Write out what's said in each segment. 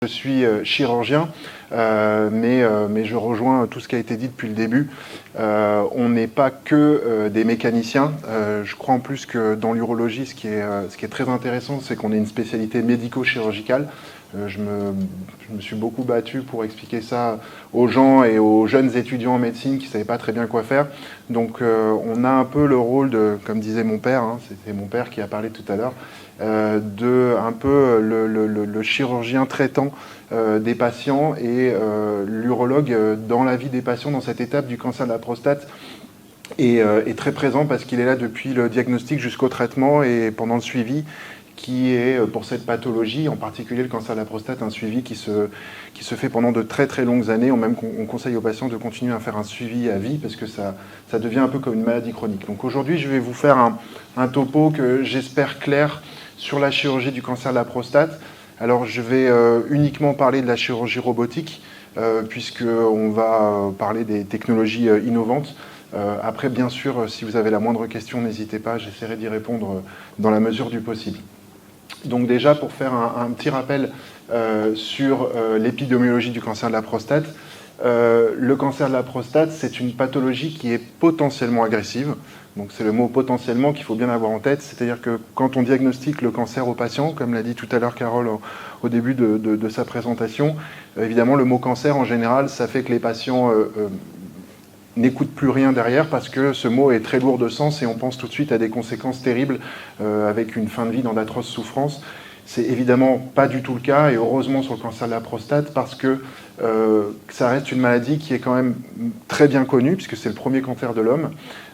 Je suis chirurgien, mais je rejoins tout ce qui a été dit depuis le début. On n'est pas que des mécaniciens. Je crois en plus que dans l'urologie, ce qui est très intéressant, c'est qu'on est une spécialité médico-chirurgicale. Je me suis beaucoup battu pour expliquer ça aux gens et aux jeunes étudiants en médecine qui ne savaient pas très bien quoi faire. Donc on a un peu le rôle de, comme disait mon père, c'était mon père qui a parlé tout à l'heure, de un peu le chirurgien traitant des patients et l'urologue dans la vie des patients dans cette étape du cancer de la prostate est très présent parce qu'il est là depuis le diagnostic jusqu'au traitement et pendant le suivi qui est pour cette pathologie, en particulier le cancer de la prostate, un suivi qui se fait pendant de très très longues années. On conseille aux patients de continuer à faire un suivi à vie parce que ça devient un peu comme une maladie chronique. Donc aujourd'hui, je vais vous faire un topo que j'espère clair sur la chirurgie du cancer de la prostate. Alors je vais uniquement parler de la chirurgie robotique puisqu'on va parler des technologies innovantes. Après, bien sûr, si vous avez la moindre question, n'hésitez pas, j'essaierai d'y répondre dans la mesure du possible. Donc déjà, pour faire un petit rappel sur l'épidémiologie du cancer de la prostate, le cancer de la prostate, c'est une pathologie qui est potentiellement agressive. Donc c'est le mot potentiellement qu'il faut bien avoir en tête. C'est-à-dire que quand on diagnostique le cancer au patient, comme l'a dit tout à l'heure Carole au début de sa présentation, évidemment le mot cancer en général, ça fait que les patients n'écoute plus rien derrière parce que ce mot est très lourd de sens et on pense tout de suite à des conséquences terribles avec une fin de vie dans d'atroces souffrances. C'est évidemment pas du tout le cas et heureusement sur le cancer de la prostate parce que ça reste une maladie qui est quand même très bien connue puisque c'est le premier cancer de l'homme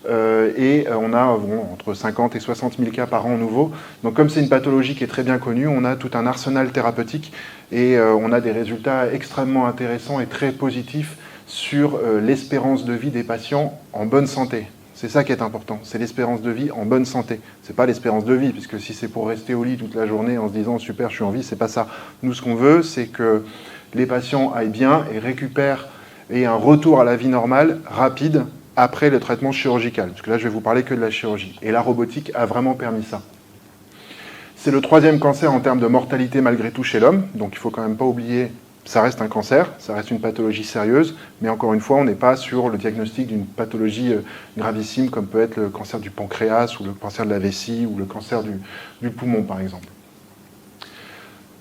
et on a entre 50 et 60 000 cas par an nouveaux. Donc comme c'est une pathologie qui est très bien connue, on a tout un arsenal thérapeutique et on a des résultats extrêmement intéressants et très positifs sur l'espérance de vie des patients en bonne santé. C'est ça qui est important, c'est l'espérance de vie en bonne santé. C'est pas l'espérance de vie, puisque si c'est pour rester au lit toute la journée en se disant « super, je suis en vie », c'est pas ça. Nous, ce qu'on veut, c'est que les patients aillent bien et récupèrent et un retour à la vie normale rapide après le traitement chirurgical. Parce que là, je vais vous parler que de la chirurgie. Et la robotique a vraiment permis ça. C'est le 3e cancer en termes de mortalité malgré tout chez l'homme, donc il faut quand même pas oublier. Ça reste un cancer, ça reste une pathologie sérieuse, mais encore une fois, on n'est pas sur le diagnostic d'une pathologie gravissime comme peut être le cancer du pancréas ou le cancer de la vessie ou le cancer du poumon, par exemple.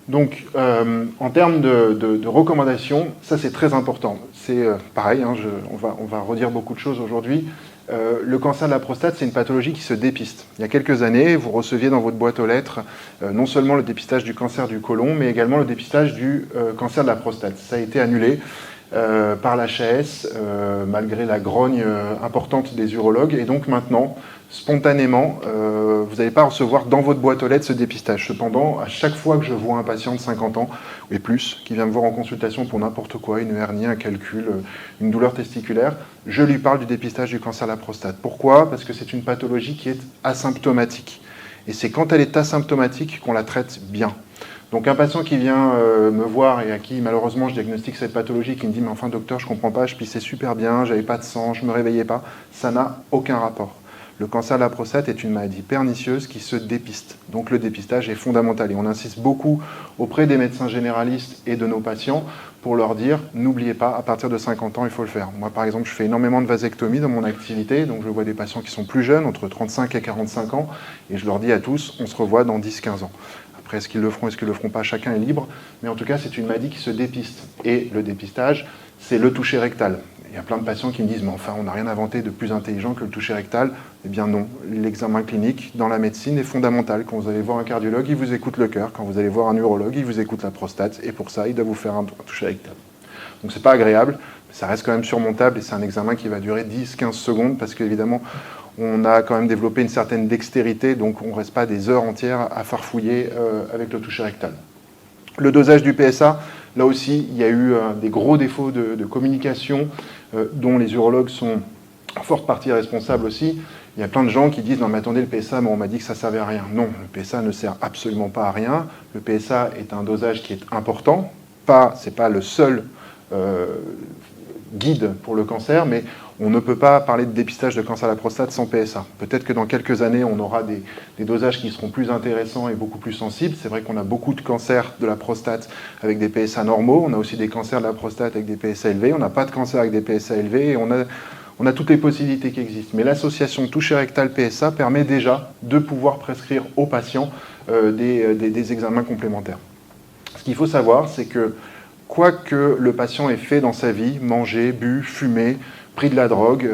Donc, en termes de recommandations, ça c'est très important. C'est pareil, on va redire beaucoup de choses aujourd'hui. Le cancer de la prostate, c'est une pathologie qui se dépiste. Il y a quelques années, vous receviez dans votre boîte aux lettres non seulement le dépistage du cancer du côlon, mais également le dépistage du cancer de la prostate. Ça a été annulé par l'HAS, malgré la grogne importante des urologues. Et donc maintenant, spontanément, vous n'allez pas recevoir dans votre boîte aux lettres ce dépistage. Cependant, à chaque fois que je vois un patient de 50 ans et plus, qui vient me voir en consultation pour n'importe quoi, une hernie, un calcul, une douleur testiculaire, je lui parle du dépistage du cancer de la prostate. Pourquoi ? Parce que c'est une pathologie qui est asymptomatique. Et c'est quand elle est asymptomatique qu'on la traite bien. Donc un patient qui vient me voir et à qui malheureusement je diagnostique cette pathologie, qui me dit « mais enfin docteur, je ne comprends pas, je pissais super bien, j'avais pas de sang, je ne me réveillais pas », ça n'a aucun rapport. Le cancer de la prostate est une maladie pernicieuse qui se dépiste. Donc le dépistage est fondamental. Et on insiste beaucoup auprès des médecins généralistes et de nos patients pour leur dire « n'oubliez pas, à partir de 50 ans, il faut le faire ». Moi, par exemple, je fais énormément de vasectomie dans mon activité. Donc je vois des patients qui sont plus jeunes, entre 35 et 45 ans. Et je leur dis à tous, on se revoit dans 10-15 ans. Après, est-ce qu'ils le feront, est-ce qu'ils ne le feront pas, chacun est libre. Mais en tout cas, c'est une maladie qui se dépiste. Et le dépistage, c'est le toucher rectal. Il y a plein de patients qui me disent « mais enfin, on n'a rien inventé de plus intelligent que le toucher rectal ». Eh bien non, l'examen clinique dans la médecine est fondamental. Quand vous allez voir un cardiologue, il vous écoute le cœur. Quand vous allez voir un urologue, il vous écoute la prostate. Et pour ça, il doit vous faire un toucher rectal. Donc c'est pas agréable, mais ça reste quand même surmontable et c'est un examen qui va durer 10-15 secondes parce qu'évidemment, on a quand même développé une certaine dextérité, donc on ne reste pas des heures entières à farfouiller avec le toucher rectal. Le dosage du PSA, là aussi, il y a eu des gros défauts de communication dont les urologues sont en forte partie responsables aussi. Il y a plein de gens qui disent « non mais attendez, le PSA, on m'a dit que ça ne servait à rien ». Non, le PSA ne sert absolument pas à rien. Le PSA est un dosage qui est important. Ce n'est pas le seul guide pour le cancer, mais on ne peut pas parler de dépistage de cancer de la prostate sans PSA. Peut-être que dans quelques années, on aura des dosages qui seront plus intéressants et beaucoup plus sensibles. C'est vrai qu'on a beaucoup de cancers de la prostate avec des PSA normaux. On a aussi des cancers de la prostate avec des PSA élevés. On n'a pas de cancer avec des PSA élevés. Et on a toutes les possibilités qui existent. Mais l'association toucher rectal PSA permet déjà de pouvoir prescrire aux patients des examens complémentaires. Ce qu'il faut savoir, c'est que quoi que le patient ait fait dans sa vie, mangé, bu, fumé, pris de la drogue,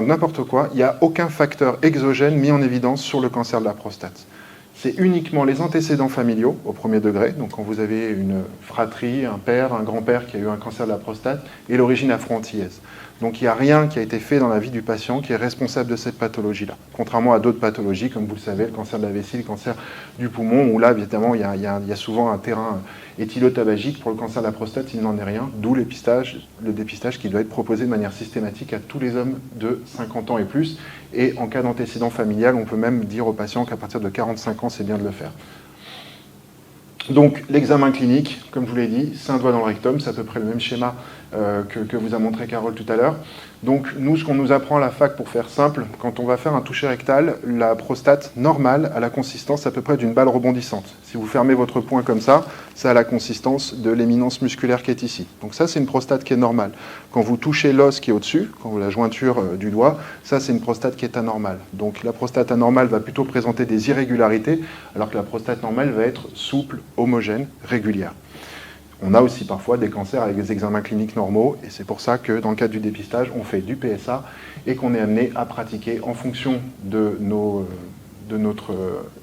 n'importe quoi, il n'y a aucun facteur exogène mis en évidence sur le cancer de la prostate. C'est uniquement les antécédents familiaux au premier degré, donc quand vous avez une fratrie, un père, un grand-père qui a eu un cancer de la prostate, et l'origine afro-antillaise. Donc il n'y a rien qui a été fait dans la vie du patient qui est responsable de cette pathologie-là. Contrairement à d'autres pathologies, comme vous le savez, le cancer de la vessie, le cancer du poumon, où là, évidemment, il y a souvent un terrain éthylotabagique. Pour le cancer de la prostate, il n'en est rien, d'où le dépistage qui doit être proposé de manière systématique à tous les hommes de 50 ans et plus. Et en cas d'antécédent familial, on peut même dire aux patients qu'à partir de 45 ans, c'est bien de le faire. Donc l'examen clinique, comme je vous l'ai dit, c'est un doigt dans le rectum, c'est à peu près le même schéma que vous a montré Carole tout à l'heure. Donc nous, ce qu'on nous apprend à la fac, pour faire simple, quand on va faire un toucher rectal, la prostate normale a la consistance à peu près d'une balle rebondissante. Si vous fermez votre poing comme ça a la consistance de l'éminence musculaire qui est ici. Donc ça, c'est une prostate qui est normale. Quand vous touchez l'os qui est au-dessus, quand la jointure du doigt, ça, c'est une prostate qui est anormale. Donc la prostate anormale va plutôt présenter des irrégularités, alors que la prostate normale va être souple, homogène, régulière. On a aussi parfois des cancers avec des examens cliniques normaux, et c'est pour ça que dans le cadre du dépistage, on fait du PSA et qu'on est amené à pratiquer en fonction de notre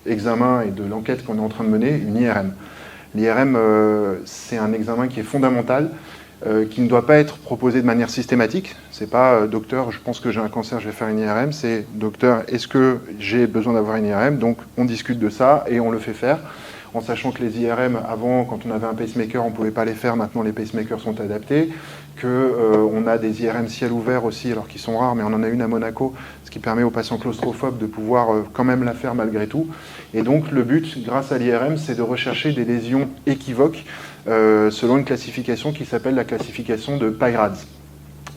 examen et de l'enquête qu'on est en train de mener, une IRM. L'IRM, c'est un examen qui est fondamental, qui ne doit pas être proposé de manière systématique. C'est pas docteur, je pense que j'ai un cancer, je vais faire une IRM. C'est docteur, est-ce que j'ai besoin d'avoir une IRM? Donc on discute de ça et on le fait faire. En sachant que les IRM, avant, quand on avait un pacemaker, on ne pouvait pas les faire. Maintenant, les pacemakers sont adaptés. Qu'on a des IRM ciel ouvert aussi, alors qu'ils sont rares, mais on en a une à Monaco, ce qui permet aux patients claustrophobes de pouvoir quand même la faire malgré tout. Et donc, le but, grâce à l'IRM, c'est de rechercher des lésions équivoques selon une classification qui s'appelle la classification de Peyrads.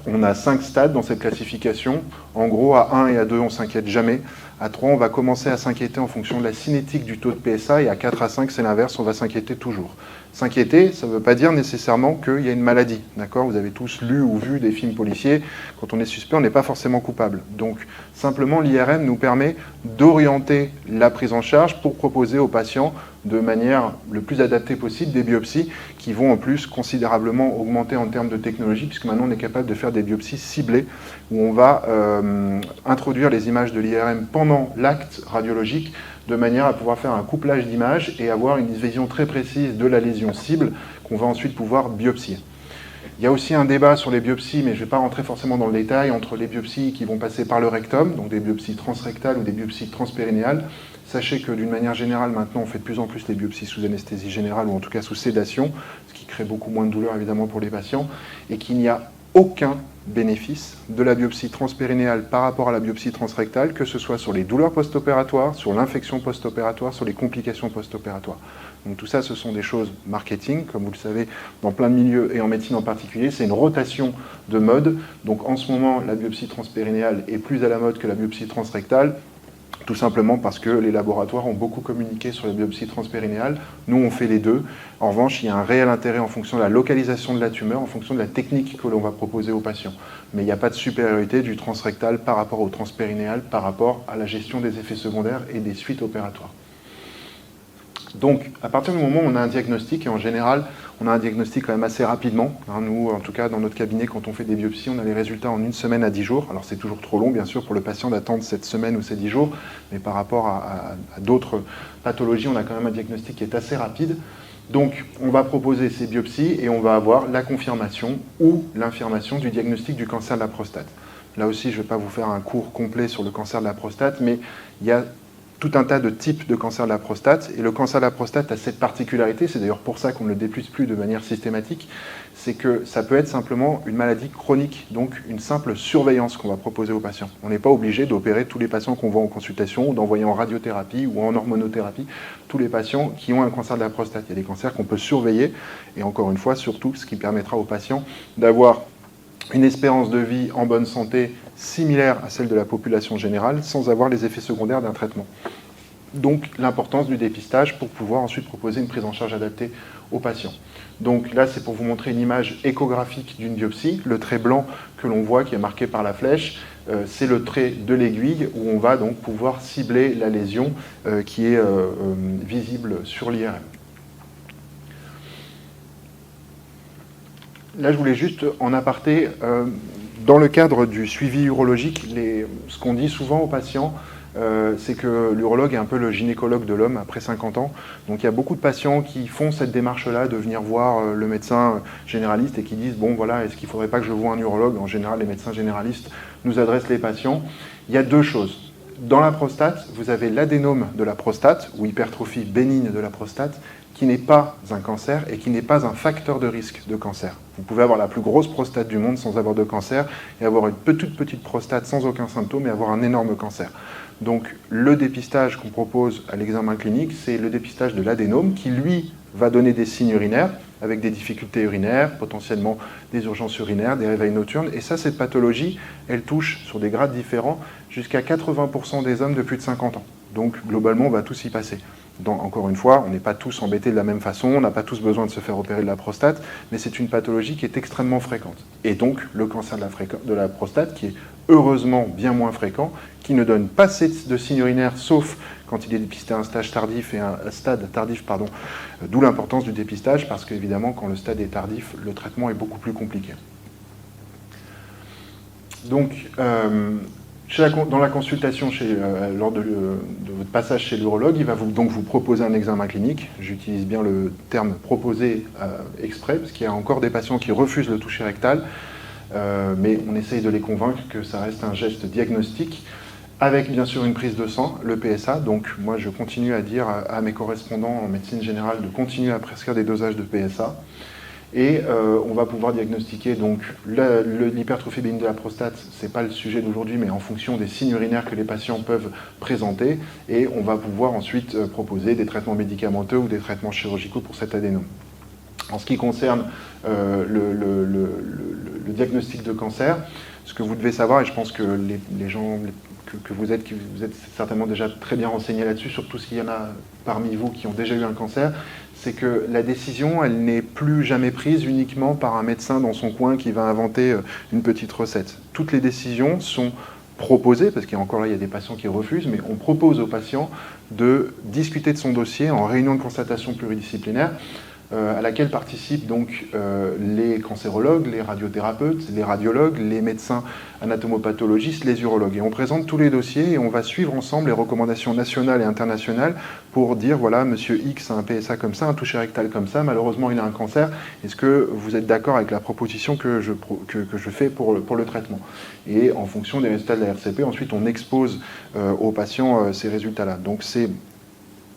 On a 5 stades dans cette classification. En gros, à 1 et à 2, on ne s'inquiète jamais. À 3, on va commencer à s'inquiéter en fonction de la cinétique du taux de PSA. Et à 4 à 5, c'est l'inverse, on va s'inquiéter toujours. S'inquiéter, ça ne veut pas dire nécessairement qu'il y a une maladie. D'accord ? Vous avez tous lu ou vu des films policiers. Quand on est suspect, on n'est pas forcément coupable. Donc, simplement, l'IRM nous permet d'orienter la prise en charge pour proposer aux patients de manière le plus adaptée possible des biopsies qui vont en plus considérablement augmenter en termes de technologie, puisque maintenant on est capable de faire des biopsies ciblées où on va introduire les images de l'IRM pendant l'acte radiologique de manière à pouvoir faire un couplage d'images et avoir une vision très précise de la lésion cible qu'on va ensuite pouvoir biopsier. Il y a aussi un débat sur les biopsies, mais je ne vais pas rentrer forcément dans le détail, entre les biopsies qui vont passer par le rectum, donc des biopsies transrectales ou des biopsies transpérinéales. Sachez que d'une manière générale, maintenant, on fait de plus en plus les biopsies sous anesthésie générale ou en tout cas sous sédation, ce qui crée beaucoup moins de douleur évidemment pour les patients, et qu'il n'y a aucun bénéfice de la biopsie transpérinéale par rapport à la biopsie transrectale, que ce soit sur les douleurs post-opératoires, sur l'infection post-opératoire, sur les complications post-opératoires. Donc tout ça, ce sont des choses marketing, comme vous le savez, dans plein de milieux et en médecine en particulier. C'est une rotation de mode. Donc en ce moment, la biopsie transpérinéale est plus à la mode que la biopsie transrectale, tout simplement parce que les laboratoires ont beaucoup communiqué sur la biopsie transpérinéale. Nous, on fait les deux. En revanche, il y a un réel intérêt en fonction de la localisation de la tumeur, en fonction de la technique que l'on va proposer aux patients. Mais il n'y a pas de supériorité du transrectal par rapport au transpérinéal, par rapport à la gestion des effets secondaires et des suites opératoires. Donc, à partir du moment où on a un diagnostic, et en général, on a un diagnostic quand même assez rapidement. Nous, en tout cas, dans notre cabinet, quand on fait des biopsies, on a les résultats en 1 semaine à 10 jours. Alors, c'est toujours trop long, bien sûr, pour le patient d'attendre cette semaine ou ces 10 jours, mais par rapport à d'autres pathologies, on a quand même un diagnostic qui est assez rapide. Donc, on va proposer ces biopsies et on va avoir la confirmation ou l'infirmation du diagnostic du cancer de la prostate. Là aussi, je ne vais pas vous faire un cours complet sur le cancer de la prostate, mais il y a tout un tas de types de cancer de la prostate. Et le cancer de la prostate a cette particularité, c'est d'ailleurs pour ça qu'on ne le dépluce plus de manière systématique, c'est que ça peut être simplement une maladie chronique, donc une simple surveillance qu'on va proposer aux patients. On n'est pas obligé d'opérer tous les patients qu'on voit en consultation ou d'envoyer en radiothérapie ou en hormonothérapie tous les patients qui ont un cancer de la prostate. Il y a des cancers qu'on peut surveiller et encore une fois, surtout, ce qui permettra aux patients d'avoir une espérance de vie en bonne santé similaire à celle de la population générale, sans avoir les effets secondaires d'un traitement. Donc l'importance du dépistage pour pouvoir ensuite proposer une prise en charge adaptée aux patients. Donc là, c'est pour vous montrer une image échographique d'une biopsie. Le trait blanc que l'on voit, qui est marqué par la flèche, c'est le trait de l'aiguille où on va donc pouvoir cibler la lésion qui est visible sur l'IRM. Là, je voulais juste en aparté, dans le cadre du suivi urologique, ce qu'on dit souvent aux patients, c'est que l'urologue est un peu le gynécologue de l'homme après 50 ans. Donc il y a beaucoup de patients qui font cette démarche-là de venir voir le médecin généraliste et qui disent « bon voilà, est-ce qu'il ne faudrait pas que je voie un urologue ?» En général, les médecins généralistes nous adressent les patients. Il y a deux choses. Dans la prostate, vous avez l'adénome de la prostate, ou hypertrophie bénigne de la prostate, qui n'est pas un cancer et qui n'est pas un facteur de risque de cancer. Vous pouvez avoir la plus grosse prostate du monde sans avoir de cancer et avoir une petite prostate sans aucun symptôme et avoir un énorme cancer. Donc le dépistage qu'on propose à l'examen clinique, c'est le dépistage de l'adénome qui, lui, va donner des signes urinaires avec des difficultés urinaires, potentiellement des urgences urinaires, des réveils nocturnes. Et ça, cette pathologie, elle touche sur des grades différents jusqu'à 80% des hommes de plus de 50 ans. Donc globalement, on va tous y passer. Encore une fois, on n'est pas tous embêtés de la même façon, on n'a pas tous besoin de se faire opérer de la prostate, mais c'est une pathologie qui est extrêmement fréquente. Et donc, le cancer de la prostate, qui est heureusement bien moins fréquent, qui ne donne pas de signes urinaires, sauf quand il est dépisté à un stade tardif, d'où l'importance du dépistage, parce qu'évidemment, quand le stade est tardif, le traitement est beaucoup plus compliqué. Donc, dans la consultation, lors de votre passage chez l'urologue, il va donc vous proposer un examen clinique. J'utilise bien le terme proposé exprès, parce qu'il y a encore des patients qui refusent le toucher rectal, mais on essaye de les convaincre que ça reste un geste diagnostique, avec bien sûr une prise de sang, le PSA. Donc moi, je continue à dire à mes correspondants en médecine générale de continuer à prescrire des dosages de PSA. Et on va pouvoir diagnostiquer donc l'hypertrophie bénigne de la prostate, ce n'est pas le sujet d'aujourd'hui, mais en fonction des signes urinaires que les patients peuvent présenter, et on va pouvoir ensuite proposer des traitements médicamenteux ou des traitements chirurgicaux pour cet adénome. En ce qui concerne le diagnostic de cancer, ce que vous devez savoir, et je pense que les gens que vous êtes certainement déjà très bien renseignés là-dessus, surtout s'il y en a parmi vous qui ont déjà eu un cancer, c'est que la décision, elle n'est plus jamais prise uniquement par un médecin dans son coin qui va inventer une petite recette. Toutes les décisions sont proposées, parce qu'encore là, il y a des patients qui refusent, mais on propose aux patients de discuter de son dossier en réunion de constatation pluridisciplinaire, à laquelle participent donc les cancérologues, les radiothérapeutes, les radiologues, les médecins anatomopathologistes, les urologues. Et on présente tous les dossiers et on va suivre ensemble les recommandations nationales et internationales pour dire, voilà, monsieur X a un PSA comme ça, un toucher rectal comme ça, malheureusement il a un cancer, est-ce que vous êtes d'accord avec la proposition que je fais pour le traitement? Et en fonction des résultats de la RCP, ensuite on expose aux patients ces résultats-là. Donc c'est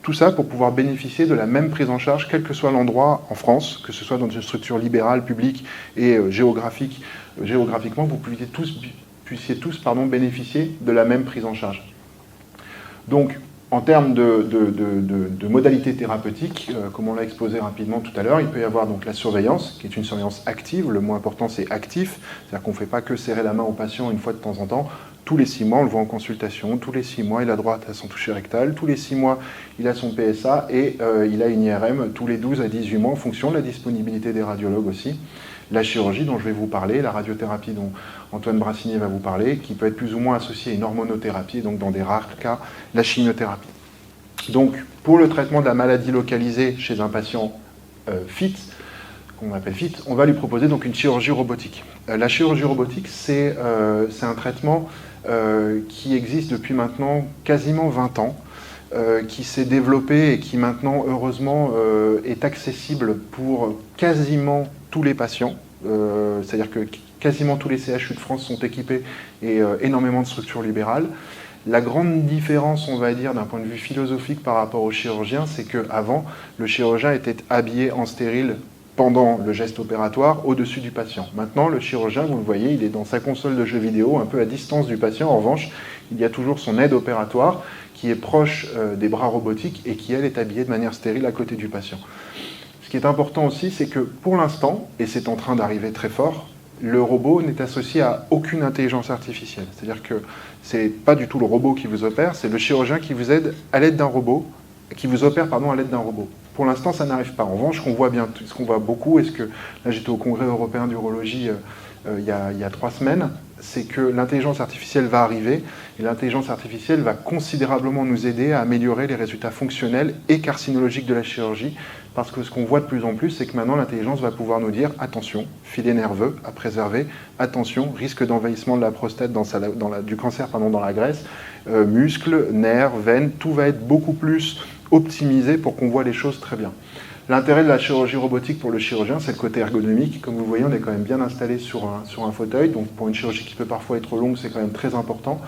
tout ça pour pouvoir bénéficier de la même prise en charge, quel que soit l'endroit en France, que ce soit dans une structure libérale, publique et géographiquement, vous puissiez tous bénéficier de la même prise en charge. Donc, en termes de modalités thérapeutiques, comme on l'a exposé rapidement tout à l'heure, il peut y avoir donc la surveillance, qui est une surveillance active. Le mot important, c'est actif. C'est-à-dire qu'on ne fait pas que serrer la main au patient une fois de temps en temps. Tous les 6 mois, on le voit en consultation. Tous les 6 mois, il a droit à son toucher rectal. Tous les 6 mois, il a son PSA et il a une IRM tous les 12 à 18 mois en fonction de la disponibilité des radiologues aussi. La chirurgie dont je vais vous parler, la radiothérapie dont Antoine Brassinier va vous parler, qui peut être plus ou moins associée à une hormonothérapie, et donc dans des rares cas, la chimiothérapie. Donc, pour le traitement de la maladie localisée chez un patient fit, qu'on appelle fit, on va lui proposer donc une chirurgie robotique. La chirurgie robotique, c'est un traitement qui existe depuis maintenant quasiment 20 ans, qui s'est développé et qui maintenant, heureusement, est accessible pour quasiment tous les patients. C'est-à-dire que quasiment tous les CHU de France sont équipés et énormément de structures libérales. La grande différence, on va dire, d'un point de vue philosophique par rapport au chirurgien, c'est qu'avant, le chirurgien était habillé en stérile pendant le geste opératoire au-dessus du patient. Maintenant, le chirurgien, vous le voyez, il est dans sa console de jeux vidéo, un peu à distance du patient. En revanche, il y a toujours son aide opératoire qui est proche des bras robotiques et qui, elle, est habillée de manière stérile à côté du patient. Ce qui est important aussi, c'est que pour l'instant, et c'est en train d'arriver très fort, le robot n'est associé à aucune intelligence artificielle. C'est-à-dire que ce n'est pas du tout le robot qui vous opère, c'est le chirurgien qui vous aide à l'aide d'un robot, qui vous opère à l'aide d'un robot. Pour l'instant, ça n'arrive pas. En revanche, ce qu'on voit beaucoup, là j'étais au Congrès européen d'urologie il y a 3 semaines, c'est que l'intelligence artificielle va arriver, et l'intelligence artificielle va considérablement nous aider à améliorer les résultats fonctionnels et carcinologiques de la chirurgie, parce que ce qu'on voit de plus en plus, c'est que maintenant l'intelligence va pouvoir nous dire attention, filet nerveux à préserver, attention, risque d'envahissement de la prostate du cancer dans la graisse, muscles, nerfs, veines, tout va être beaucoup plus optimisé pour qu'on voit les choses très bien. L'intérêt de la chirurgie robotique pour le chirurgien, c'est le côté ergonomique. Comme vous voyez, on est quand même bien installé sur un fauteuil. Donc pour une chirurgie qui peut parfois être longue, c'est quand même très important.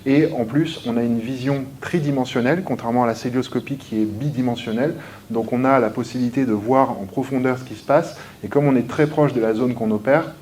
Et en plus, on a une vision tridimensionnelle, contrairement à la célioscopie qui est bidimensionnelle. Donc on a la possibilité de voir en profondeur ce qui se passe. Et comme on est très proche de la zone qu'on opère,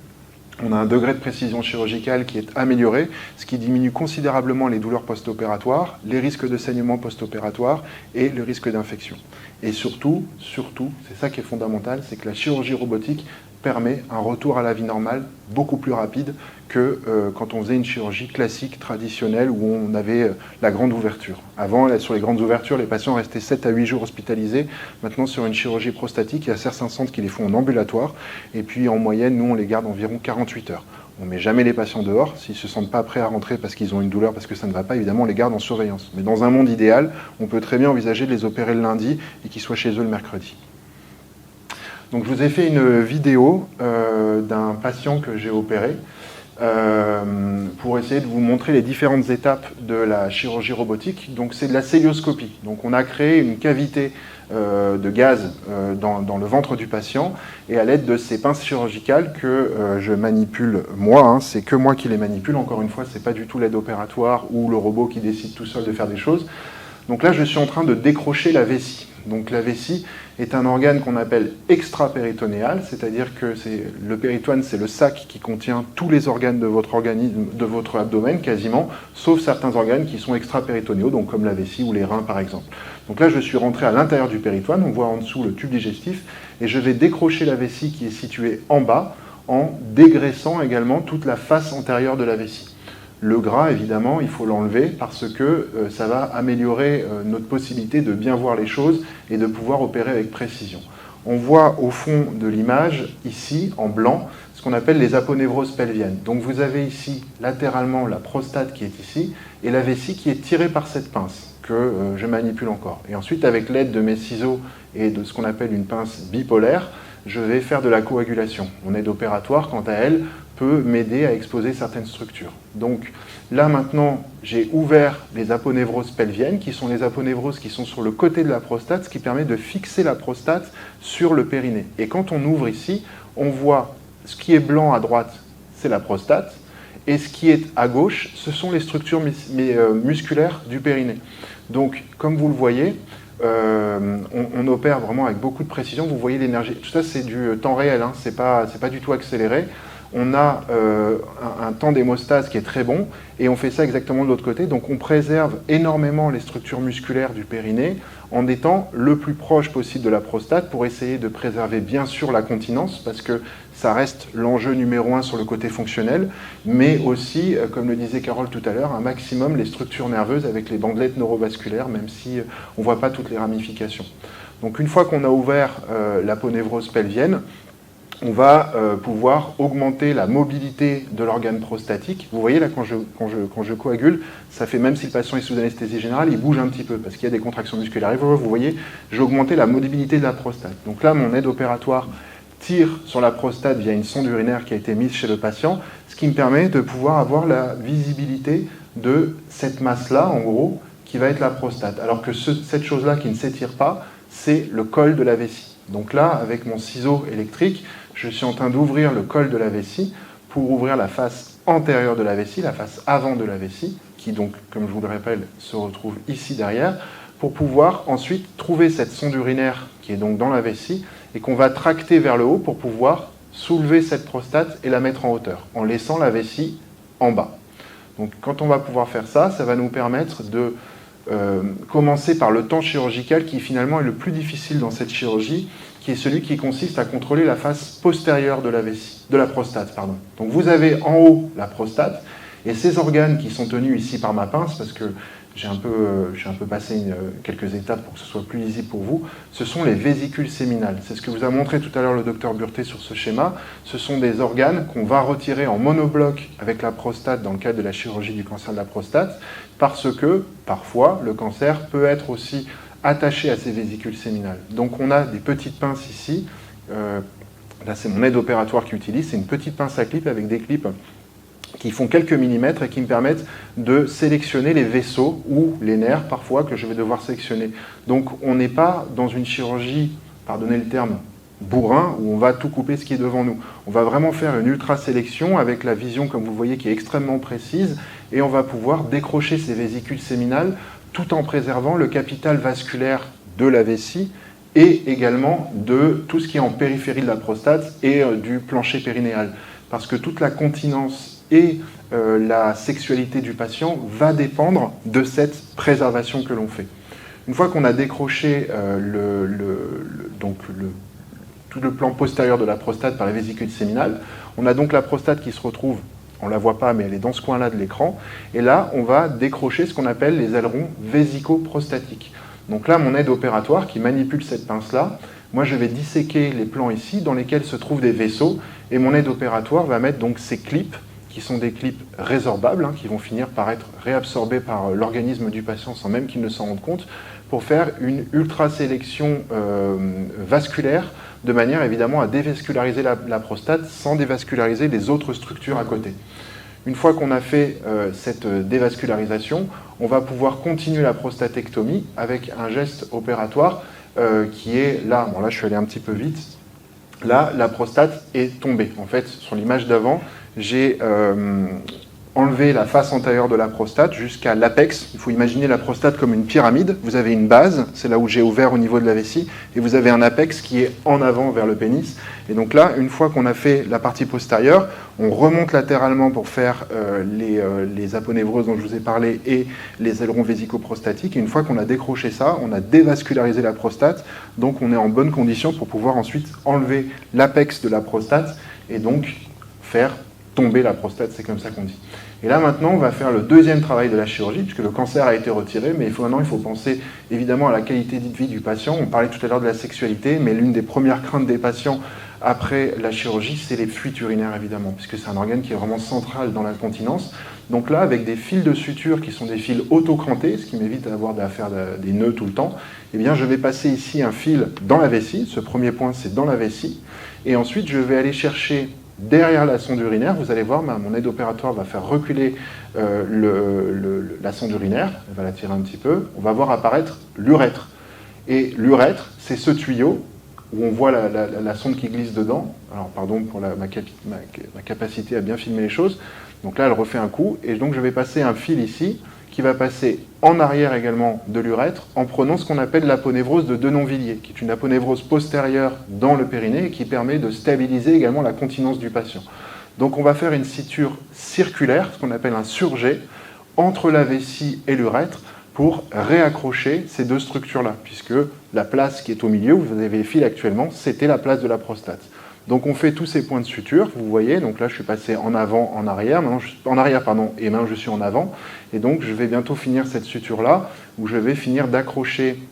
on a un degré de précision chirurgicale qui est amélioré, ce qui diminue considérablement les douleurs post-opératoires, les risques de saignement post-opératoire et le risque d'infection. Et surtout, c'est ça qui est fondamental, c'est que la chirurgie robotique permet un retour à la vie normale beaucoup plus rapide que quand on faisait une chirurgie classique, traditionnelle, où on avait la grande ouverture. Avant, sur les grandes ouvertures, les patients restaient 7 à 8 jours hospitalisés. Maintenant, sur une chirurgie prostatique, il y a certains centres qui les font en ambulatoire. Et puis, en moyenne, nous, on les garde environ 48 heures. On ne met jamais les patients dehors. S'ils ne se sentent pas prêts à rentrer parce qu'ils ont une douleur, parce que ça ne va pas, évidemment, on les garde en surveillance. Mais dans un monde idéal, on peut très bien envisager de les opérer le lundi et qu'ils soient chez eux le mercredi. Donc, je vous ai fait une vidéo d'un patient que j'ai opéré pour essayer de vous montrer les différentes étapes de la chirurgie robotique. Donc, c'est de la célioscopie. Donc, on a créé une cavité de gaz dans le ventre du patient, et à l'aide de ces pinces chirurgicales que je manipule moi, c'est que moi qui les manipule, encore une fois, c'est pas du tout l'aide opératoire ou le robot qui décide tout seul de faire des choses. Donc là, je suis en train de décrocher la vessie. Donc la vessie est un organe qu'on appelle extrapéritonéal, c'est-à-dire que le péritoine, c'est le sac qui contient tous les organes de votre organisme, de votre abdomen quasiment, sauf certains organes qui sont extrapéritonéaux, donc comme la vessie ou les reins par exemple. Donc là, je suis rentré à l'intérieur du péritoine, on voit en dessous le tube digestif, et je vais décrocher la vessie qui est située en bas, en dégraissant également toute la face antérieure de la vessie. Le gras, évidemment, il faut l'enlever parce que ça va améliorer notre possibilité de bien voir les choses et de pouvoir opérer avec précision. On voit au fond de l'image, ici, en blanc, ce qu'on appelle les aponévroses pelviennes. Donc vous avez ici, latéralement, la prostate qui est ici, et la vessie qui est tirée par cette pince, que je manipule encore. Et ensuite, avec l'aide de mes ciseaux et de ce qu'on appelle une pince bipolaire, je vais faire de la coagulation. Mon aide opératoire, quant à elle, peut m'aider à exposer certaines structures. Donc là maintenant, j'ai ouvert les aponévroses pelviennes, qui sont les aponévroses qui sont sur le côté de la prostate, ce qui permet de fixer la prostate sur le périnée. Et quand on ouvre ici, on voit ce qui est blanc à droite, c'est la prostate, et ce qui est à gauche, ce sont les structures musculaires du périnée. Donc, comme vous le voyez, on opère vraiment avec beaucoup de précision. Vous voyez l'énergie. Tout ça, c'est du temps réel, c'est pas du tout accéléré. On a un temps d'hémostase qui est très bon, et on fait ça exactement de l'autre côté. Donc on préserve énormément les structures musculaires du périnée en étant le plus proche possible de la prostate pour essayer de préserver bien sûr la continence, parce que ça reste l'enjeu numéro 1 sur le côté fonctionnel, mais aussi, comme le disait Carole tout à l'heure, un maximum les structures nerveuses avec les bandelettes neurovasculaires, même si on ne voit pas toutes les ramifications. Donc une fois qu'on a ouvert l'aponévrose pelvienne, on va pouvoir augmenter la mobilité de l'organe prostatique. Vous voyez là, quand je coagule, ça fait, même si le patient est sous anesthésie générale, il bouge un petit peu parce qu'il y a des contractions musculaires. Et vous voyez, j'ai augmenté la mobilité de la prostate. Donc là, mon aide opératoire tire sur la prostate via une sonde urinaire qui a été mise chez le patient, ce qui me permet de pouvoir avoir la visibilité de cette masse-là, en gros, qui va être la prostate. Alors que cette chose-là qui ne s'étire pas, c'est le col de la vessie. Donc là, avec mon ciseau électrique, je suis en train d'ouvrir le col de la vessie pour ouvrir la face antérieure de la vessie, la face avant de la vessie, qui donc, comme je vous le rappelle, se retrouve ici derrière, pour pouvoir ensuite trouver cette sonde urinaire qui est donc dans la vessie et qu'on va tracter vers le haut pour pouvoir soulever cette prostate et la mettre en hauteur, en laissant la vessie en bas. Donc quand on va pouvoir faire ça, ça va nous permettre de commencer par le temps chirurgical qui finalement est le plus difficile dans cette chirurgie, qui est celui qui consiste à contrôler la face postérieure de la vessie, de la prostate. Donc vous avez en haut la prostate, et ces organes qui sont tenus ici par ma pince, parce que j'ai un peu passé quelques étapes pour que ce soit plus lisible pour vous, ce sont les vésicules séminales. C'est ce que vous a montré tout à l'heure le docteur Burté sur ce schéma. Ce sont des organes qu'on va retirer en monobloc avec la prostate dans le cadre de la chirurgie du cancer de la prostate, parce que, parfois, le cancer peut être aussi attaché à ces vésicules séminales. Donc on a des petites pinces ici. Là, c'est mon aide opératoire qui utilise. C'est une petite pince à clip avec des clips qui font quelques millimètres et qui me permettent de sélectionner les vaisseaux ou les nerfs, parfois, que je vais devoir sélectionner. Donc, on n'est pas dans une chirurgie, pardonnez le terme, bourrin, où on va tout couper ce qui est devant nous. On va vraiment faire une ultra-sélection avec la vision, comme vous voyez, qui est extrêmement précise, et on va pouvoir décrocher ces vésicules séminales tout en préservant le capital vasculaire de la vessie et également de tout ce qui est en périphérie de la prostate et du plancher périnéal. Parce que toute la continence et la sexualité du patient va dépendre de cette préservation que l'on fait. Une fois qu'on a décroché tout le plan postérieur de la prostate par la vésicule séminale, on a donc la prostate qui se retrouve, on ne la voit pas, mais elle est dans ce coin-là de l'écran, et là, on va décrocher ce qu'on appelle les ailerons vésico-prostatiques. Donc là, mon aide opératoire qui manipule cette pince-là, moi je vais disséquer les plans ici dans lesquels se trouvent des vaisseaux, et mon aide opératoire va mettre donc ces clips, qui sont des clips résorbables, qui vont finir par être réabsorbés par l'organisme du patient sans même qu'il ne s'en rende compte, pour faire une ultra-sélection vasculaire, de manière évidemment à dévasculariser la prostate sans dévasculariser les autres structures à côté. Une fois qu'on a fait cette dévascularisation, on va pouvoir continuer la prostatectomie avec un geste opératoire qui est là. Bon, là, je suis allé un petit peu vite. Là, la prostate est tombée. En fait, sur l'image d'avant, j'ai enlevé la face antérieure de la prostate jusqu'à l'apex. Il faut imaginer la prostate comme une pyramide. Vous avez une base, c'est là où j'ai ouvert au niveau de la vessie, et vous avez un apex qui est en avant vers le pénis. Et donc là, une fois qu'on a fait la partie postérieure, on remonte latéralement pour faire les aponévreuses dont je vous ai parlé et les ailerons vésico-prostatiques. Et une fois qu'on a décroché ça, on a dévascularisé la prostate. Donc on est en bonne condition pour pouvoir ensuite enlever l'apex de la prostate et donc faire tomber la prostate, c'est comme ça qu'on dit. Et là maintenant, on va faire le deuxième travail de la chirurgie, puisque le cancer a été retiré, mais maintenant il faut penser évidemment à la qualité de vie du patient. On parlait tout à l'heure de la sexualité, mais l'une des premières craintes des patients après la chirurgie, c'est les fuites urinaires évidemment, puisque c'est un organe qui est vraiment central dans l'incontinence. Donc là, avec des fils de suture qui sont des fils auto-crantés, ce qui m'évite d'avoir à faire des nœuds tout le temps, eh bien je vais passer ici un fil dans la vessie. Ce premier point, c'est dans la vessie. Et ensuite, je vais aller chercher derrière la sonde urinaire, vous allez voir, mon aide opératoire va faire reculer la sonde urinaire, elle va la tirer un petit peu, on va voir apparaître l'urètre. Et l'urètre, c'est ce tuyau où on voit la sonde qui glisse dedans. Alors pardon pour ma capacité à bien filmer les choses. Donc là, elle refait un coup, et donc je vais passer un fil ici, qui va passer en arrière également de l'urètre, en prenant ce qu'on appelle l'aponévrose de Denonvilliers, qui est une aponévrose postérieure dans le périnée et qui permet de stabiliser également la continence du patient. Donc on va faire une suture circulaire, ce qu'on appelle un surjet, entre la vessie et l'urètre, pour réaccrocher ces deux structures-là, puisque la place qui est au milieu, où vous avez les fils actuellement, c'était la place de la prostate. Donc on fait tous ces points de suture, vous voyez, donc là je suis passé en avant, en arrière, et maintenant je suis en avant, et donc je vais bientôt finir cette suture-là, où je vais finir d'accrocher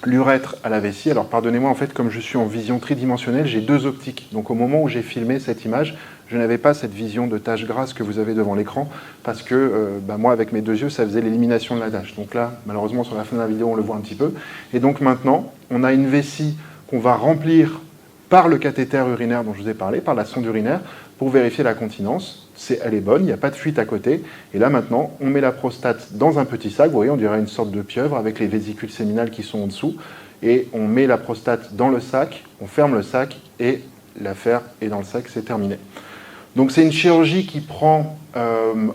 l'urètre à la vessie. Alors pardonnez-moi, en fait, comme je suis en vision tridimensionnelle, j'ai deux optiques, donc au moment où j'ai filmé cette image, je n'avais pas cette vision de tache grasse que vous avez devant l'écran, parce que moi, avec mes deux yeux, ça faisait l'élimination de la tache. Donc là, malheureusement, sur la fin de la vidéo, on le voit un petit peu. Et donc maintenant, on a une vessie qu'on va remplir par le cathéter urinaire dont je vous ai parlé, par la sonde urinaire, pour vérifier la continence. Elle est bonne, il n'y a pas de fuite à côté. Et là, maintenant, on met la prostate dans un petit sac. Vous voyez, on dirait une sorte de pieuvre avec les vésicules séminales qui sont en dessous. Et on met la prostate dans le sac, on ferme le sac et l'affaire est dans le sac, c'est terminé. Donc c'est une chirurgie qui prend...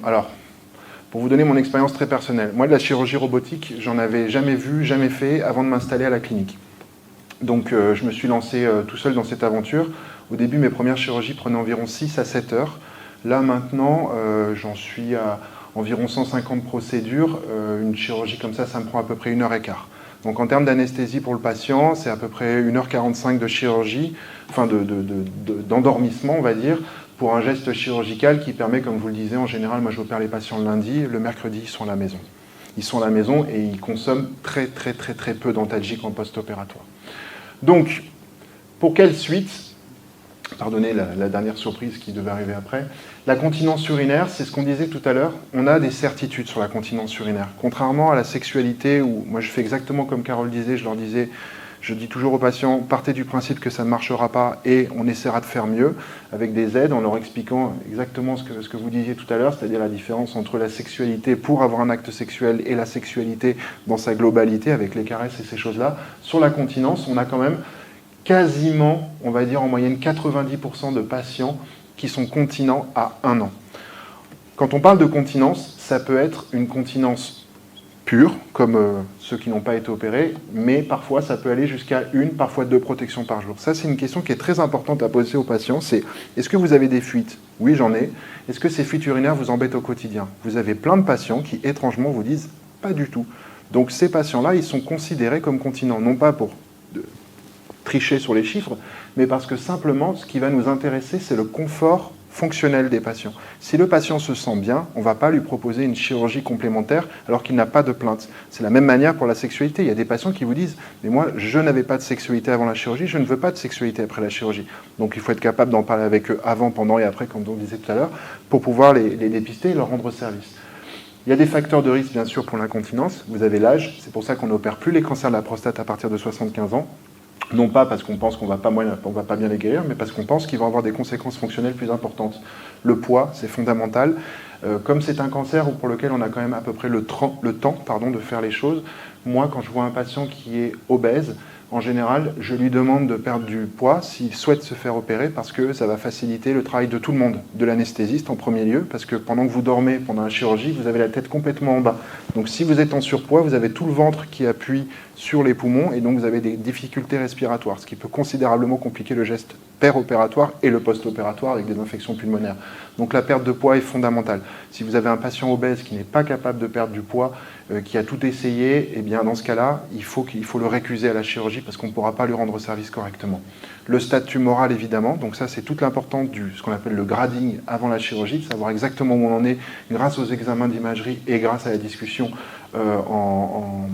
alors, pour vous donner mon expérience très personnelle, moi, de la chirurgie robotique, j'en avais jamais vu, jamais fait avant de m'installer à la clinique. Donc je me suis lancé tout seul dans cette aventure. Au début, mes premières chirurgies prenaient environ 6 à 7 heures. Là, maintenant, j'en suis à environ 150 procédures. Une chirurgie comme ça me prend à peu près 1 heure et quart. Donc en termes d'anesthésie pour le patient, c'est à peu près 1h45 de chirurgie, enfin d'endormissement, on va dire, pour un geste chirurgical qui permet, comme je vous le disais, en général, moi j'opère les patients le lundi, le mercredi, ils sont à la maison. Ils sont à la maison et ils consomment très peu d'antalgiques en post-opératoire. Donc, pour quelle suite? Pardonnez la dernière surprise qui devait arriver après. La continence urinaire, c'est ce qu'on disait tout à l'heure, on a des certitudes sur la continence urinaire. Contrairement à la sexualité, où moi je fais exactement comme Carole disait, je dis toujours aux patients, partez du principe que ça ne marchera pas et on essaiera de faire mieux avec des aides en leur expliquant exactement ce que vous disiez tout à l'heure, c'est-à-dire la différence entre la sexualité pour avoir un acte sexuel et la sexualité dans sa globalité avec les caresses et ces choses-là. Sur la continence, on a quand même quasiment, on va dire en moyenne 90% de patients qui sont continents à 1 an. Quand on parle de continence, ça peut être une continence pure, comme ceux qui n'ont pas été opérés, mais parfois ça peut aller jusqu'à 1, parfois 2 protections par jour. Ça, c'est une question qui est très importante à poser aux patients, c'est est-ce que vous avez des fuites? Oui, j'en ai. Est-ce que ces fuites urinaires vous embêtent au quotidien? Vous avez plein de patients qui, étrangement, vous disent pas du tout. Donc ces patients-là, ils sont considérés comme continents, non pas pour tricher sur les chiffres, mais parce que simplement, ce qui va nous intéresser, c'est le confort fonctionnel des patients. Si le patient se sent bien, on ne va pas lui proposer une chirurgie complémentaire alors qu'il n'a pas de plainte. C'est la même manière pour la sexualité. Il y a des patients qui vous disent « mais moi, je n'avais pas de sexualité avant la chirurgie, je ne veux pas de sexualité après la chirurgie ». Donc il faut être capable d'en parler avec eux avant, pendant et après, comme on disait tout à l'heure, pour pouvoir les dépister et leur rendre service. Il y a des facteurs de risque, bien sûr, pour l'incontinence. Vous avez l'âge, c'est pour ça qu'on n'opère plus les cancers de la prostate à partir de 75 ans. Non pas parce qu'on pense qu'on ne va pas bien les guérir, mais parce qu'on pense qu'ils vont avoir des conséquences fonctionnelles plus importantes. Le poids, c'est fondamental. Comme c'est un cancer pour lequel on a quand même à peu près le temps de faire les choses, moi, quand je vois un patient qui est obèse, en général, je lui demande de perdre du poids s'il souhaite se faire opérer parce que ça va faciliter le travail de tout le monde, de l'anesthésiste en premier lieu, parce que pendant que vous dormez, pendant la chirurgie, vous avez la tête complètement en bas. Donc si vous êtes en surpoids, vous avez tout le ventre qui appuie sur les poumons et donc vous avez des difficultés respiratoires, ce qui peut considérablement compliquer le geste péropératoire et le post-opératoire avec des infections pulmonaires. Donc la perte de poids est fondamentale. Si vous avez un patient obèse qui n'est pas capable de perdre du poids, qui a tout essayé, eh bien dans ce cas-là, il faut le récuser à la chirurgie parce qu'on ne pourra pas lui rendre service correctement. Le stade tumoral, évidemment, donc ça c'est toute l'importance ce qu'on appelle le grading avant la chirurgie, de savoir exactement où on en est grâce aux examens d'imagerie et grâce à la discussion en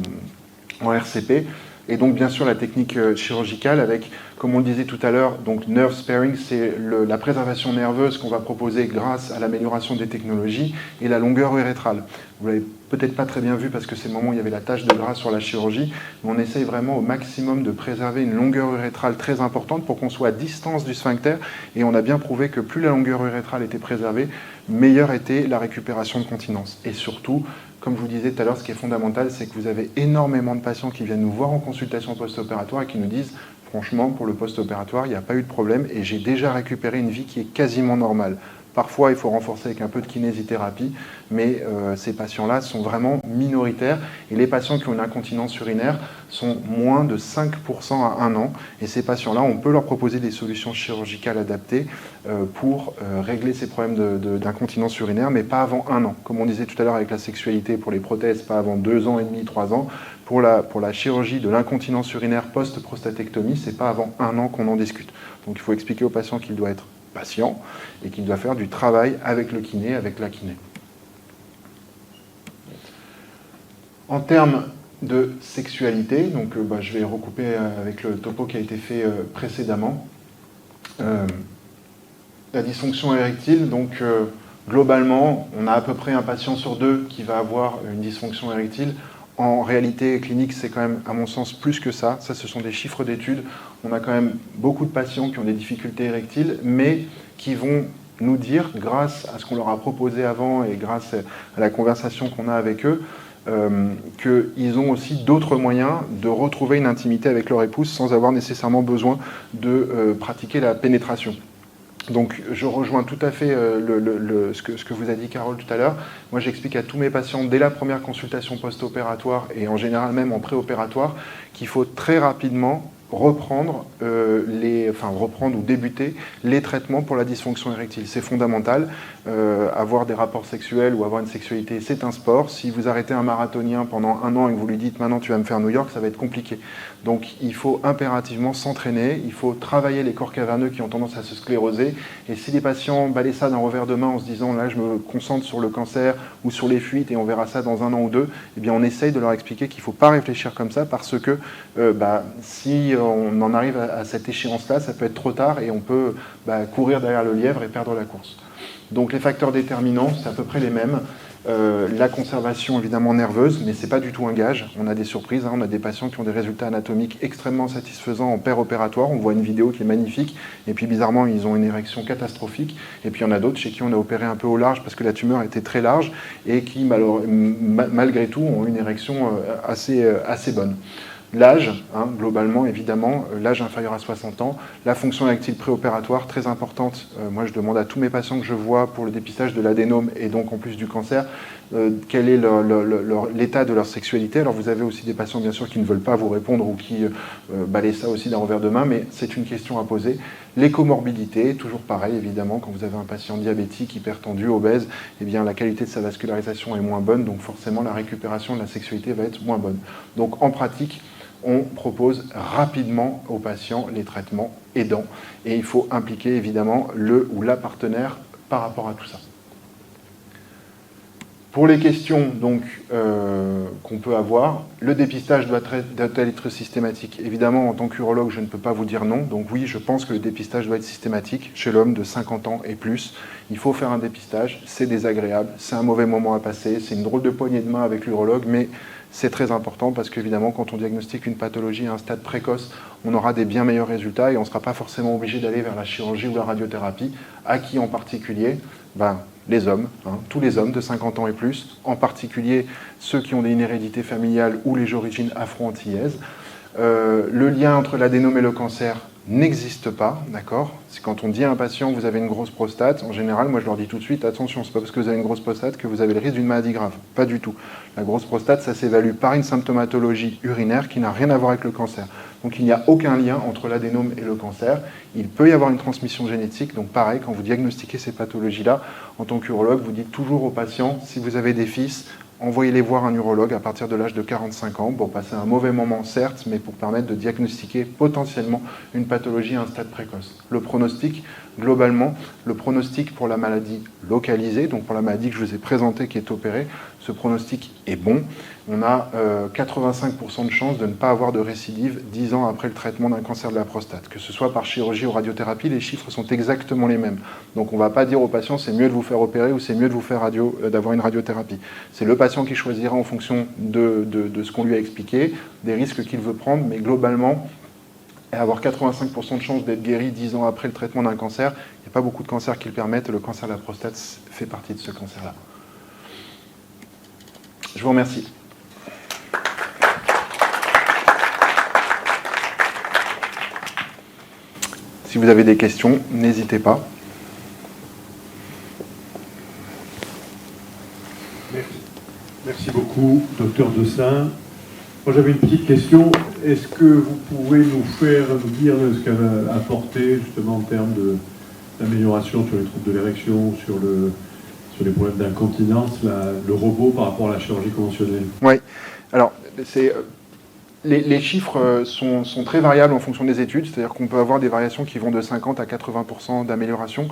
RCP. Et donc, bien sûr, la technique chirurgicale avec, comme on le disait tout à l'heure, donc nerve sparing, c'est la préservation nerveuse qu'on va proposer grâce à l'amélioration des technologies et la longueur urétrale. Vous l'avez peut-être pas très bien vu parce que c'est le moment où il y avait la tache de gras sur la chirurgie, mais on essaye vraiment au maximum de préserver une longueur urétrale très importante pour qu'on soit à distance du sphincter et on a bien prouvé que plus la longueur urétrale était préservée, meilleure était la récupération de continence. Et surtout, comme je vous disais tout à l'heure, ce qui est fondamental, c'est que vous avez énormément de patients qui viennent nous voir en consultation post-opératoire et qui nous disent « franchement, pour le post-opératoire, il n'y a pas eu de problème et j'ai déjà récupéré une vie qui est quasiment normale ». Parfois, il faut renforcer avec un peu de kinésithérapie, mais ces patients-là sont vraiment minoritaires. Et les patients qui ont une incontinence urinaire sont moins de 5% à 1 an. Et ces patients-là, on peut leur proposer des solutions chirurgicales adaptées pour régler ces problèmes d'incontinence urinaire, mais pas avant 1 an. Comme on disait tout à l'heure avec la sexualité pour les prothèses, pas avant 2 ans et demi, 3 ans. Pour la chirurgie de l'incontinence urinaire post-prostatectomie, c'est pas avant 1 an qu'on en discute. Donc il faut expliquer aux patients qu'il doit être patient et qu'il doit faire du travail avec le kiné, avec la kiné. En termes de sexualité, donc je vais recouper avec le topo qui a été fait précédemment. La dysfonction érectile, donc globalement, on a à peu près un patient sur 2 qui va avoir une dysfonction érectile. En réalité clinique, c'est quand même, à mon sens, plus que ça. Ça, ce sont des chiffres d'études. On a quand même beaucoup de patients qui ont des difficultés érectiles, mais qui vont nous dire, grâce à ce qu'on leur a proposé avant et grâce à la conversation qu'on a avec eux, qu'ils ont aussi d'autres moyens de retrouver une intimité avec leur épouse sans avoir nécessairement besoin de pratiquer la pénétration. Donc je rejoins tout à fait ce que vous a dit Carole tout à l'heure. Moi j'explique à tous mes patients dès la première consultation post-opératoire et en général même en préopératoire qu'il faut très rapidement reprendre ou débuter les traitements pour la dysfonction érectile. C'est fondamental. Avoir des rapports sexuels ou avoir une sexualité, c'est un sport. Si vous arrêtez un marathonien pendant 1 an et que vous lui dites maintenant tu vas me faire New York, ça va être compliqué. Donc il faut impérativement s'entraîner, il faut travailler les corps caverneux qui ont tendance à se scléroser. Et si les patients balaient ça d'un revers de main en se disant là je me concentre sur le cancer ou sur les fuites et on verra ça dans 1 an ou 2, eh bien on essaye de leur expliquer qu'il ne faut pas réfléchir comme ça parce que si on en arrive à cette échéance-là, ça peut être trop tard et on peut courir derrière le lièvre et perdre la course. Donc les facteurs déterminants, c'est à peu près les mêmes. La conservation évidemment nerveuse, mais ce n'est pas du tout un gage. On a des surprises, on a des patients qui ont des résultats anatomiques extrêmement satisfaisants en opératoire. On voit une vidéo qui est magnifique, et puis bizarrement ils ont une érection catastrophique. Et puis il y en a d'autres chez qui on a opéré un peu au large parce que la tumeur était très large et qui malgré tout ont une érection assez bonne. L'âge, globalement, évidemment, l'âge inférieur à 60 ans. La fonction érectile préopératoire, très importante. Moi, je demande à tous mes patients que je vois pour le dépistage de l'adénome et donc en plus du cancer, quel est l'état de leur sexualité. Alors, vous avez aussi des patients, bien sûr, qui ne veulent pas vous répondre ou qui balayent ça aussi d'un revers de main, mais c'est une question à poser. Les comorbidités, toujours pareil, évidemment, quand vous avez un patient diabétique, hypertendu, obèse, eh bien, la qualité de sa vascularisation est moins bonne, donc forcément, la récupération de la sexualité va être moins bonne. Donc, en pratique, on propose rapidement aux patients les traitements aidants et il faut impliquer évidemment le ou la partenaire par rapport à tout ça. Pour les questions donc qu'on peut avoir, le dépistage doit-il être systématique? Évidemment, en tant qu'urologue, je ne peux pas vous dire non. Donc oui, je pense que le dépistage doit être systématique chez l'homme de 50 ans et plus. Il faut faire un dépistage, c'est désagréable, c'est un mauvais moment à passer, c'est une drôle de poignée de main avec l'urologue, mais c'est très important parce qu'évidemment, quand on diagnostique une pathologie à un stade précoce, on aura des bien meilleurs résultats et on ne sera pas forcément obligé d'aller vers la chirurgie ou la radiothérapie. À qui en particulier? Les hommes, tous les hommes de 50 ans et plus, en particulier ceux qui ont une hérédité familiale ou les origines afro-antillaises. Le lien entre l'adénome et le cancer n'existe pas, d'accord? C'est quand on dit à un patient vous avez une grosse prostate, en général, moi je leur dis tout de suite attention, c'est pas parce que vous avez une grosse prostate que vous avez le risque d'une maladie grave, pas du tout. La grosse prostate, ça s'évalue par une symptomatologie urinaire qui n'a rien à voir avec le cancer. Donc il n'y a aucun lien entre l'adénome et le cancer. Il peut y avoir une transmission génétique, donc pareil, quand vous diagnostiquez ces pathologies-là, en tant qu'urologue, vous dites toujours aux patients, si vous avez des fils, envoyez-les voir un urologue à partir de l'âge de 45 ans pour passer un mauvais moment, certes, mais pour permettre de diagnostiquer potentiellement une pathologie à un stade précoce. Le pronostic, globalement, le pronostic pour la maladie localisée, donc pour la maladie que je vous ai présentée qui est opérée, ce pronostic est bon. On a 85% de chances de ne pas avoir de récidive 10 ans après le traitement d'un cancer de la prostate. Que ce soit par chirurgie ou radiothérapie, les chiffres sont exactement les mêmes. Donc on ne va pas dire aux patients c'est mieux de vous faire opérer ou c'est mieux de vous faire d'avoir une radiothérapie. C'est le patient qui choisira en fonction de ce qu'on lui a expliqué, des risques qu'il veut prendre, mais globalement, avoir 85% de chances d'être guéri 10 ans après le traitement d'un cancer, il n'y a pas beaucoup de cancers qui le permettent, et le cancer de la prostate fait partie de ce cancer-là. Je vous remercie. Si vous avez des questions, n'hésitez pas. Merci beaucoup, docteur Dessin. Moi, j'avais une petite question. Est-ce que vous pouvez nous dire ce qu'elle a apporté, justement, en termes d'amélioration sur les troubles de l'érection, sur les problèmes d'incontinence, le robot par rapport à la chirurgie conventionnelle? Oui. Alors, les chiffres sont très variables en fonction des études, c'est-à-dire qu'on peut avoir des variations qui vont de 50 à 80% d'amélioration.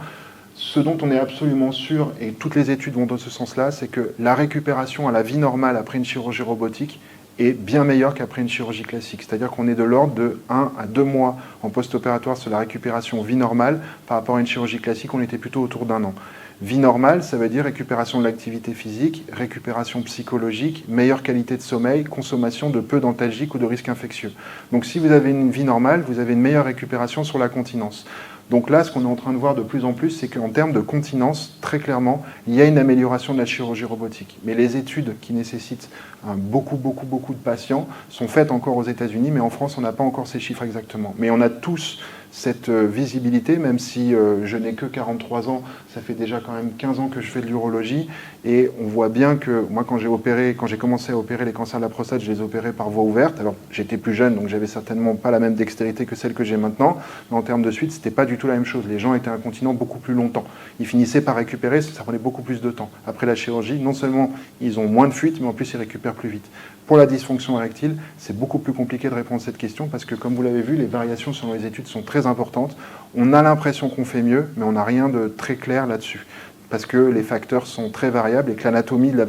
Ce dont on est absolument sûr, et toutes les études vont dans ce sens-là, c'est que la récupération à la vie normale après une chirurgie robotique est bien meilleure qu'après une chirurgie classique. C'est-à-dire qu'on est de l'ordre de 1 à 2 mois en post-opératoire sur la récupération vie normale. Par rapport à une chirurgie classique, on était plutôt autour d'1 an. Vie normale, ça veut dire récupération de l'activité physique, récupération psychologique, meilleure qualité de sommeil, consommation de peu d'antalgiques ou de risques infectieux. Donc si vous avez une vie normale, vous avez une meilleure récupération sur la continence. Donc là, ce qu'on est en train de voir de plus en plus, c'est qu'en termes de continence, très clairement, il y a une amélioration de la chirurgie robotique. Mais les études qui nécessitent beaucoup de patients sont faites encore aux États-Unis, mais en France, on n'a pas encore ces chiffres exactement. Mais on a tous cette visibilité, même si je n'ai que 43 ans, ça fait déjà quand même 15 ans que je fais de l'urologie, et on voit bien que moi quand j'ai commencé à opérer les cancers de la prostate, je les opérais par voie ouverte. Alors j'étais plus jeune, donc j'avais certainement pas la même dextérité que celle que j'ai maintenant, mais en termes de suite, c'était pas du tout la même chose. Les gens étaient incontinents beaucoup plus longtemps. Ils finissaient par récupérer, ça prenait beaucoup plus de temps. Après la chirurgie, non seulement ils ont moins de fuite, mais en plus ils récupèrent plus vite. Pour la dysfonction érectile, c'est beaucoup plus compliqué de répondre à cette question parce que, comme vous l'avez vu, les variations selon les études sont très importantes. On a l'impression qu'on fait mieux, mais on n'a rien de très clair là-dessus parce que les facteurs sont très variables et que l'anatomie de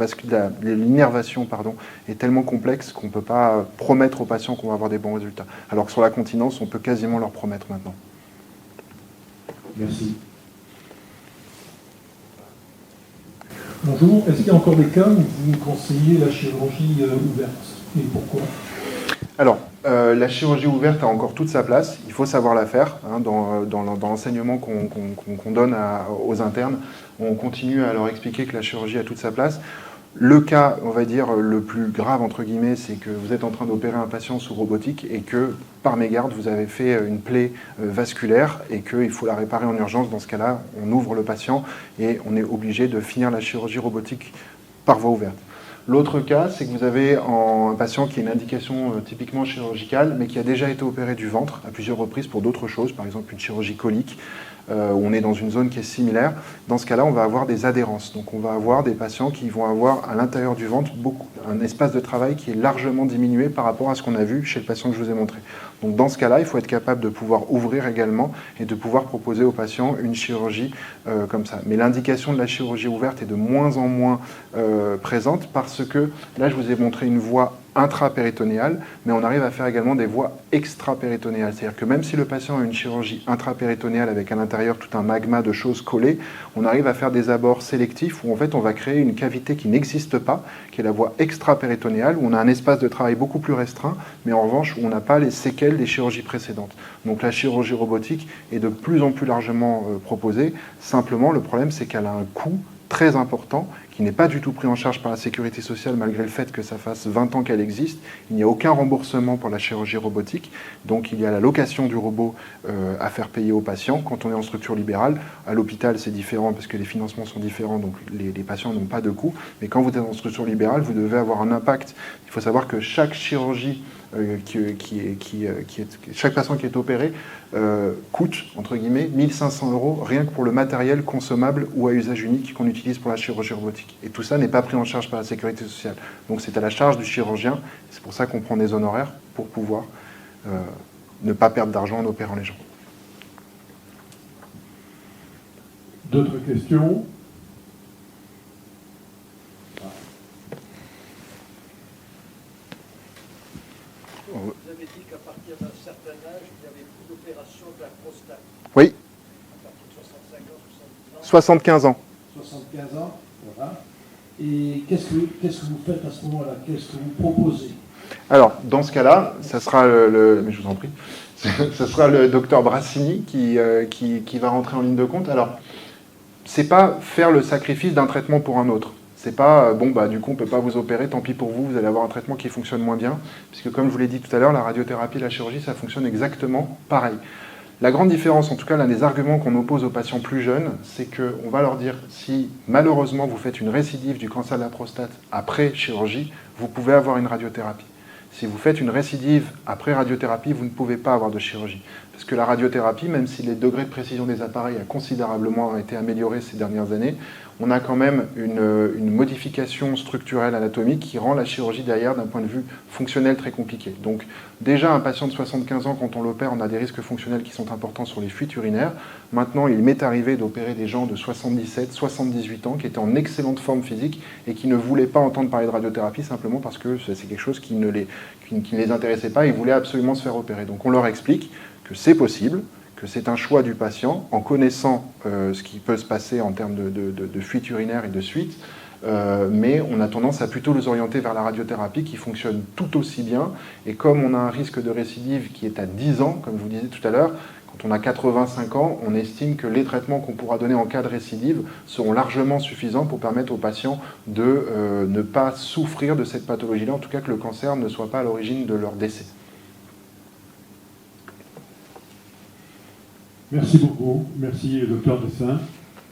l'innervation est tellement complexe qu'on ne peut pas promettre aux patients qu'on va avoir des bons résultats. Alors que sur la continence, on peut quasiment leur promettre maintenant. Merci. Bonjour, est-ce qu'il y a encore des cas où vous conseillez la chirurgie ouverte et pourquoi? Alors, la chirurgie ouverte a encore toute sa place, il faut savoir la faire dans l'enseignement qu'on donne aux internes. On continue à leur expliquer que la chirurgie a toute sa place. Le cas, on va dire, le plus grave, entre guillemets, c'est que vous êtes en train d'opérer un patient sous robotique et que, par mégarde, vous avez fait une plaie vasculaire et qu'il faut la réparer en urgence. Dans ce cas-là, on ouvre le patient et on est obligé de finir la chirurgie robotique par voie ouverte. L'autre cas, c'est que vous avez un patient qui a une indication typiquement chirurgicale, mais qui a déjà été opéré du ventre à plusieurs reprises pour d'autres choses, par exemple une chirurgie colique, où on est dans une zone qui est similaire. Dans ce cas-là, on va avoir des adhérences. Donc on va avoir des patients qui vont avoir à l'intérieur du ventre un espace de travail qui est largement diminué par rapport à ce qu'on a vu chez le patient que je vous ai montré. Donc dans ce cas-là, il faut être capable de pouvoir ouvrir également et de pouvoir proposer aux patients une chirurgie comme ça. Mais l'indication de la chirurgie ouverte est de moins en moins présente parce que là, je vous ai montré une voie intrapéritonéale, mais on arrive à faire également des voies extrapéritonéales. C'est-à-dire que même si le patient a une chirurgie intrapéritonéale avec à l'intérieur tout un magma de choses collées, on arrive à faire des abords sélectifs où en fait on va créer une cavité qui n'existe pas, qui est la voie extrapéritonéale, où on a un espace de travail beaucoup plus restreint, mais en revanche où on n'a pas les séquelles des chirurgies précédentes. Donc la chirurgie robotique est de plus en plus largement proposée. Simplement, le problème, c'est qu'elle a un coût très important qui n'est pas du tout pris en charge par la sécurité sociale malgré le fait que ça fasse 20 ans qu'elle existe. Il n'y a aucun remboursement pour la chirurgie robotique, donc il y a la location du robot à faire payer aux patients quand on est en structure libérale. À l'hôpital, c'est différent parce que les financements sont différents, donc les patients n'ont pas de coût. Mais quand vous êtes en structure libérale, vous devez avoir un impact. Il faut savoir que chaque chirurgie chaque patient qui est opéré coûte, entre guillemets, 1 500 € rien que pour le matériel consommable ou à usage unique qu'on utilise pour la chirurgie robotique. Et tout ça n'est pas pris en charge par la sécurité sociale. Donc c'est à la charge du chirurgien. C'est pour ça qu'on prend des honoraires pour pouvoir ne pas perdre d'argent en opérant les gens. D'autres questions? Vous avez dit qu'à partir d'un certain âge, il n'y avait plus d'opération de la prostate. Oui. À partir de 65 ans, 75 ans. 75 ans, voilà. Et qu'est-ce que vous faites à ce moment-là? Qu'est-ce que vous proposez? Alors, dans ce cas-là, ça sera mais je vous en prie, ce sera le docteur Brassini qui va rentrer en ligne de compte. Alors, c'est pas faire le sacrifice d'un traitement pour un autre. C'est pas, du coup, on ne peut pas vous opérer, tant pis pour vous, vous allez avoir un traitement qui fonctionne moins bien. Puisque, comme je vous l'ai dit tout à l'heure, la radiothérapie et la chirurgie, ça fonctionne exactement pareil. La grande différence, en tout cas, l'un des arguments qu'on oppose aux patients plus jeunes, c'est qu'on va leur dire, si malheureusement vous faites une récidive du cancer de la prostate après chirurgie, vous pouvez avoir une radiothérapie. Si vous faites une récidive après radiothérapie, vous ne pouvez pas avoir de chirurgie. Parce que la radiothérapie, même si les degrés de précision des appareils a considérablement été amélioré ces dernières années, on a quand même une modification structurelle anatomique qui rend la chirurgie derrière, d'un point de vue fonctionnel, très compliqué. Donc déjà, un patient de 75 ans, quand on l'opère, on a des risques fonctionnels qui sont importants sur les fuites urinaires. Maintenant, il m'est arrivé d'opérer des gens de 77, 78 ans qui étaient en excellente forme physique et qui ne voulaient pas entendre parler de radiothérapie simplement parce que c'est quelque chose qui ne les intéressait pas. Ils voulaient absolument se faire opérer. Donc on leur explique que c'est possible, que c'est un choix du patient, en connaissant ce qui peut se passer en termes de fuite urinaire et de suite, mais on a tendance à plutôt les orienter vers la radiothérapie qui fonctionne tout aussi bien, et comme on a un risque de récidive qui est à 10 ans, comme je vous disais tout à l'heure, quand on a 85 ans, on estime que les traitements qu'on pourra donner en cas de récidive seront largement suffisants pour permettre aux patients de ne pas souffrir de cette pathologie-là, en tout cas que le cancer ne soit pas à l'origine de leur décès. Merci beaucoup. Merci, docteur Dessin.